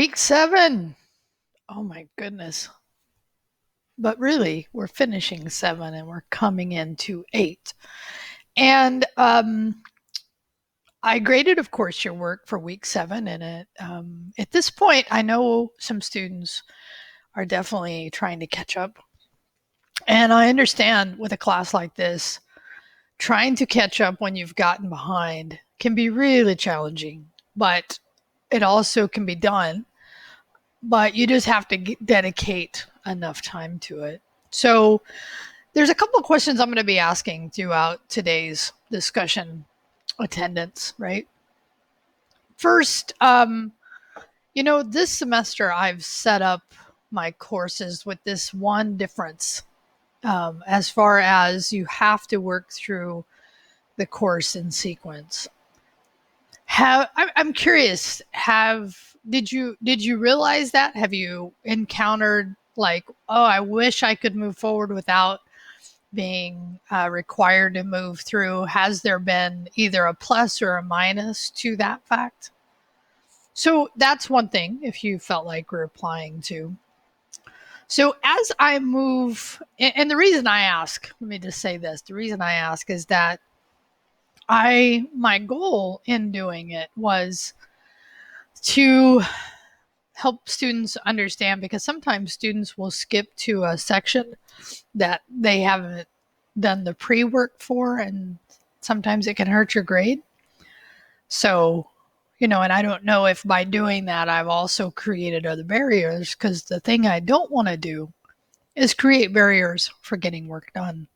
Week 7. Oh my goodness. But really, we're finishing 7 and we're coming into 8. And I graded, of course, your work for week 7. And at this point, I know some students are definitely trying to catch up. And I understand with a class like this, trying to catch up when you've gotten behind can be really challenging, but it also can be done. But you just have to dedicate enough time to it. So there's a couple of questions I'm going to be asking throughout today's discussion. Attendance, right? First, this semester I've set up my courses with this one difference, as far as you have to work through the course in sequence. I'm curious, did you realize that? Have you encountered like, oh, I wish I could move forward without being required to move through? Has there been either a plus or a minus to that fact? So that's one thing if you felt like replying to. So as I move, and the reason I ask, let me just say this, the reason I ask is that my goal in doing it was to help students understand, because sometimes students will skip to a section that they haven't done the pre-work for, and sometimes it can hurt your grade. So, and I don't know if by doing that I've also created other barriers, because the thing I don't want to do is create barriers for getting work done.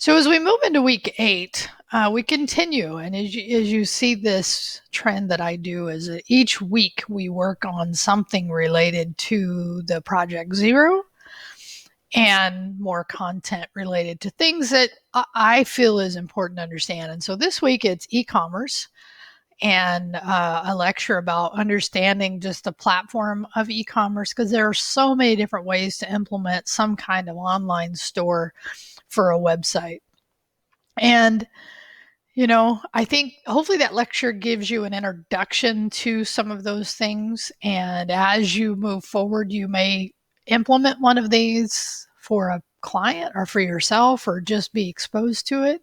So as we move into week 8, we continue. And as you see this trend that I do is that each week we work on something related to the Project Zero and more content related to things that I feel is important to understand. And so this week it's e-commerce and a lecture about understanding just the platform of e-commerce, because there are so many different ways to implement some kind of online store for a website. And, I think hopefully that lecture gives you an introduction to some of those things. And as you move forward, you may implement one of these for a client or for yourself, or just be exposed to it.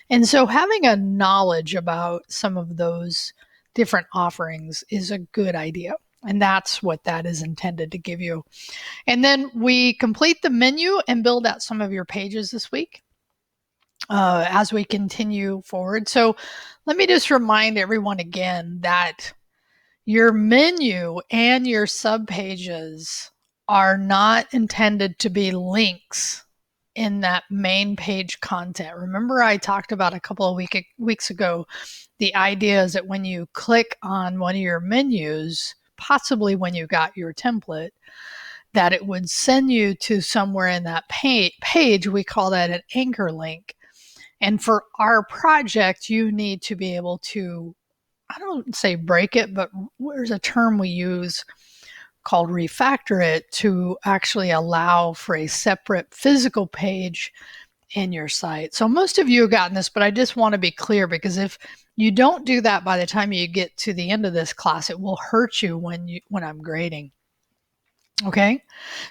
And so having a knowledge about some of those different offerings is a good idea. And that's what that is intended to give you. And then we complete the menu and build out some of your pages this week as we continue forward. So let me just remind everyone again that your menu and your subpages are not intended to be links in that main page content. Remember, I talked about a couple of weeks ago, the idea is that when you click on one of your menus, possibly when you got your template, that it would send you to somewhere in that page. We call that an anchor link. And for our project, you need to be able to, I don't say break it, but there's a term we use called refactor it, to actually allow for a separate physical page in your site. So most of you have gotten this, but I just want to be clear, because if you don't do that by the time you get to the end of this class, it will hurt you when I'm grading. Okay?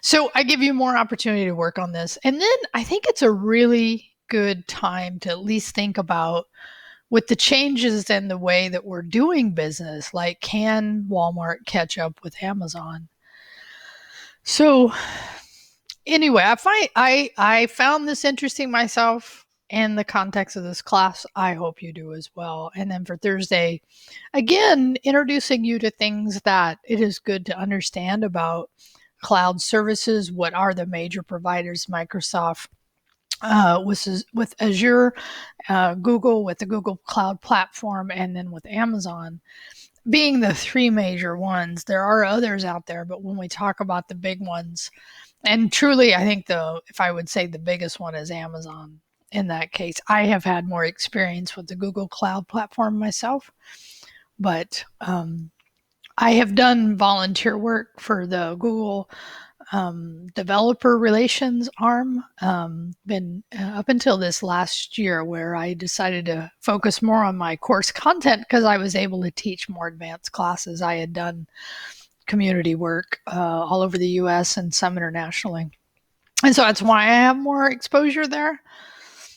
So I give you more opportunity to work on this. And then I think it's a really good time to at least think about, with the changes in the way that we're doing business, like, can Walmart catch up with Amazon? So anyway, I found this interesting myself in the context of this class. I hope you do as well. And then for Thursday, again, introducing you to things that it is good to understand about cloud services. What are the major providers? Microsoft with Azure, Google with the Google Cloud Platform, and then with Amazon being the 3 major ones. There are others out there, but when we talk about the big ones, and truly, I think if I would say the biggest one is Amazon in that case. I have had more experience with the Google Cloud Platform myself, but I have done volunteer work for the Google developer relations arm. Been up until this last year where I decided to focus more on my course content because I was able to teach more advanced classes. I had done community work all over the US and some internationally. And so that's why I have more exposure there.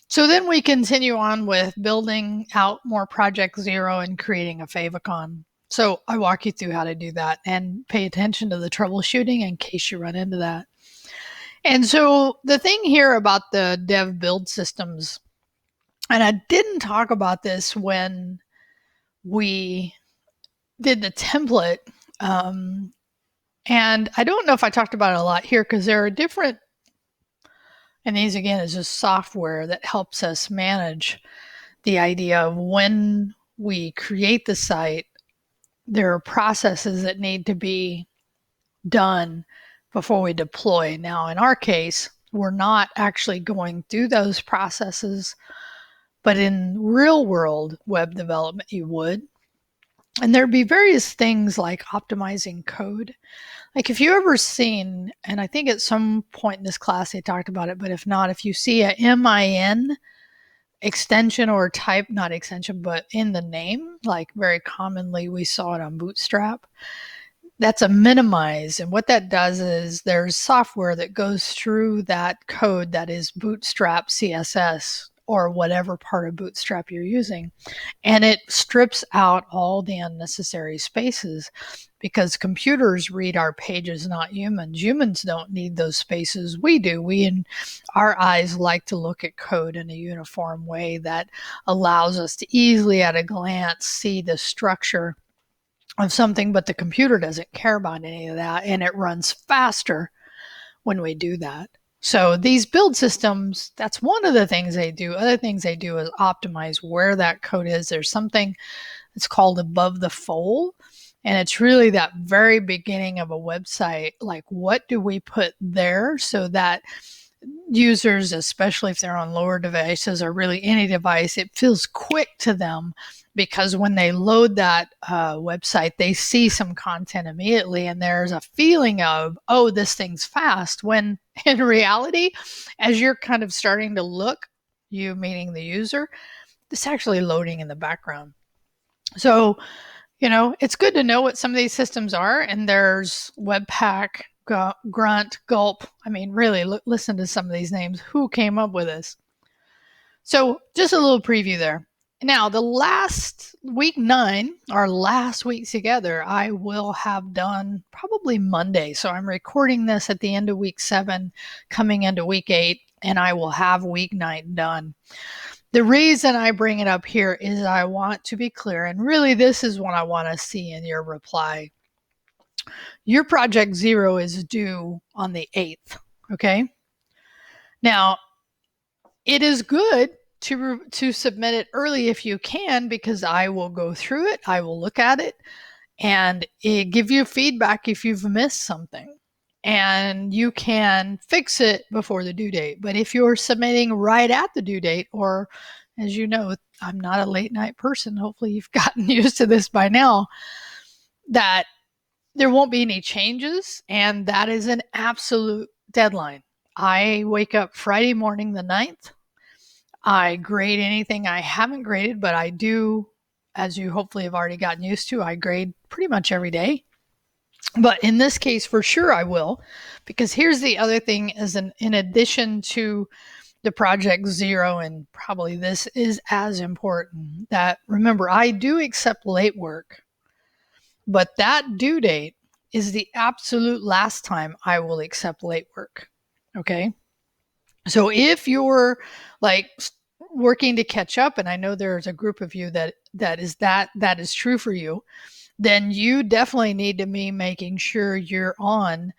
So then we continue on with building out more Project Zero and creating a favicon. So I walk you through how to do that and pay attention to the troubleshooting in case you run into that. And so the thing here about the dev build systems, and I didn't talk about this when we did the template, and I don't know if I talked about it a lot here because there are different, and these again is just software that helps us manage the idea of when we create the site, there are processes that need to be done before we deploy. Now, in our case, we're not actually going through those processes, but in real world web development, you would. And there'd be various things like optimizing code. Like if you ever seen, and I think at some point in this class they talked about it, but if not, if you see a MIN extension or type, not extension, but in the name, like very commonly we saw it on Bootstrap, that's a minimize. And what that does is there's software that goes through that code that is Bootstrap CSS or whatever part of Bootstrap you're using. And it strips out all the unnecessary spaces because computers read our pages, not humans. Humans don't need those spaces. We do. Our eyes like to look at code in a uniform way that allows us to easily at a glance see the structure of something, but the computer doesn't care about any of that, and it runs faster when we do that. So these build systems, that's one of the things they do. Other things they do is optimize where that code is. There's something that's called above the fold, and it's really that very beginning of a website, like what do we put there so that users, especially if they're on lower devices or really any device, it feels quick to them because when they load that website, they see some content immediately and there's a feeling of, oh, this thing's fast, when in reality, as you're kind of starting to look, you meaning the user, it's actually loading in the background. So, it's good to know what some of these systems are, and there's Webpack, Grunt, Gulp. I mean, really, listen to some of these names. Who came up with this? So just a little preview there. Now, the last week 9, our last week together, I will have done probably Monday. So I'm recording this at the end of week 7, coming into week 8, and I will have week 9 done. The reason I bring it up here is I want to be clear, and really this is what I want to see in your reply. Your Project Zero is due on the 8th, okay? Now, it is good to submit it early if you can, because I will go through it, I will look at it, and give you feedback if you've missed something. And you can fix it before the due date. But if you're submitting right at the due date, or as you know, I'm not a late night person, hopefully you've gotten used to this by now, that there won't be any changes, and that is an absolute deadline. I wake up Friday morning the 9th. I grade anything I haven't graded, but I do, as you hopefully have already gotten used to, I grade pretty much every day. But in this case, for sure I will, because here's the other thing is in addition to the Project Zero, and probably this is as important, that remember, I do accept late work, but that due date is the absolute last time I will accept late work. Okay. So if you're like working to catch up, and I know there's a group of you that is true for you, then you definitely need to be making sure you're on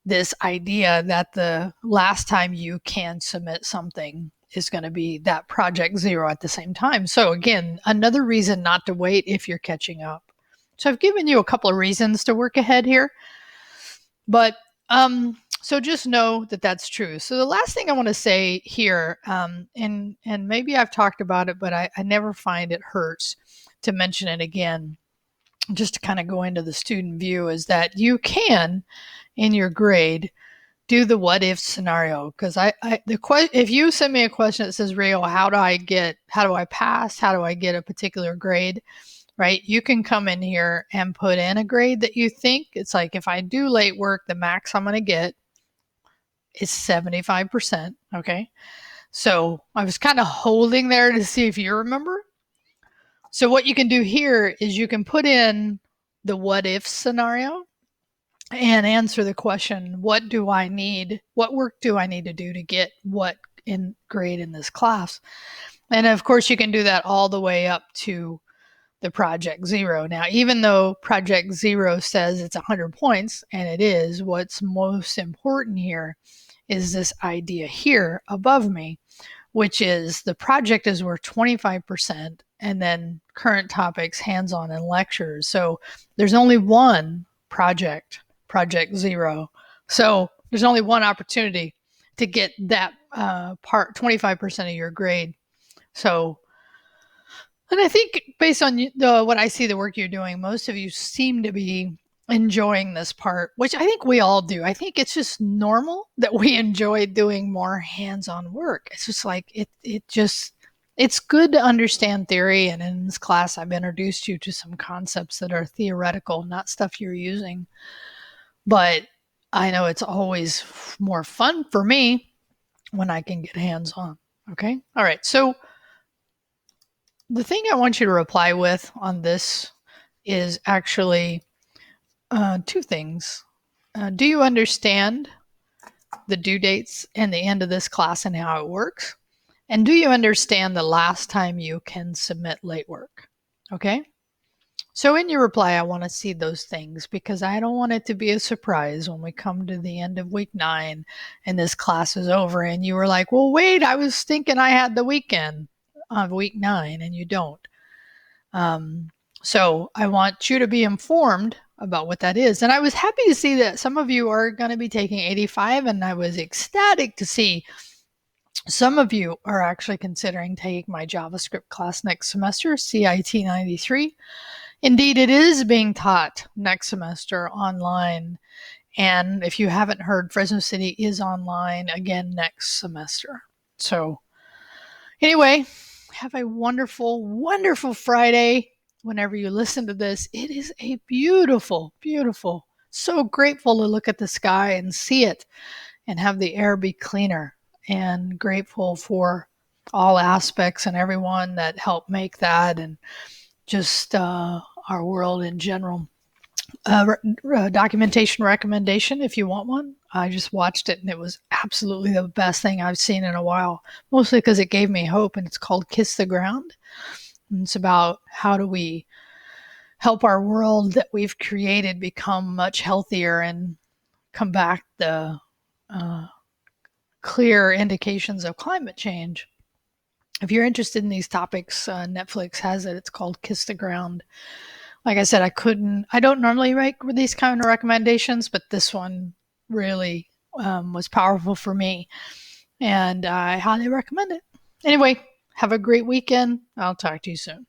this idea that the last time you can submit something is going to be that Project Zero at the same time. So again, another reason not to wait if you're catching up. So I've given you a couple of reasons to work ahead here, but so just know that that's true. So the last thing I want to say here, and maybe I've talked about it, but I never find it hurts to mention it again, just to kind of go into the student view, is that you can, in your grade, do the what if scenario, because if you send me a question that says, Rio, how do I pass? How do I get a particular grade? Right? You can come in here and put in a grade that you think. It's like, if I do late work, the max I'm going to get is 75%. Okay. So I was kind of holding there to see if you remember. So what you can do here is you can put in the what if scenario and answer the question, what work do I need to do to get what in grade in this class? And of course, you can do that all the way up to the project zero. Now, even though project zero says it's 100 points, and it is, what's most important here is this idea here above me, which is the project is worth 25%, and then current topics, hands-on, and lectures. So there's only one project zero. So there's only one opportunity to get that part, 25% of your grade. So, and I think based on what I see the work you're doing, most of you seem to be enjoying this part, which I think we all do. I think it's just normal that we enjoy doing more hands-on work. It's just like it's good to understand theory, and in this class I've introduced you to some concepts that are theoretical, not stuff you're using. But I know it's always more fun for me when I can get hands-on. Okay? All right. So the thing I want you to reply with on this is actually two things. Do you understand the due dates and the end of this class and how it works? And do you understand the last time you can submit late work? Okay? So in your reply, I want to see those things, because I don't want it to be a surprise when we come to the end of week 9 and this class is over and you were like, well, wait, I was thinking I had the weekend of week 9 and you don't. So I want you to be informed about what that is. And I was happy to see that some of you are going to be taking 85, and I was ecstatic to see some of you are actually considering taking my JavaScript class next semester, CIT93. Indeed, it is being taught next semester online. And if you haven't heard, Fresno City is online again next semester. So anyway, have a wonderful, wonderful Friday. Whenever you listen to this, it is a beautiful, beautiful, so grateful to look at the sky and see it and have the air be cleaner, and grateful for all aspects and everyone that helped make that, and just our world in general. Documentation recommendation, if you want one. I just watched it and it was absolutely the best thing I've seen in a while, mostly because it gave me hope, and it's called Kiss the Ground. And it's about how do we help our world that we've created become much healthier and combat the clear indications of climate change. If you're interested in these topics, Netflix has it. It's called Kiss the Ground. Like I said, I don't normally make these kind of recommendations, but this one really was powerful for me, and I highly recommend it. Anyway, have a great weekend. I'll talk to you soon.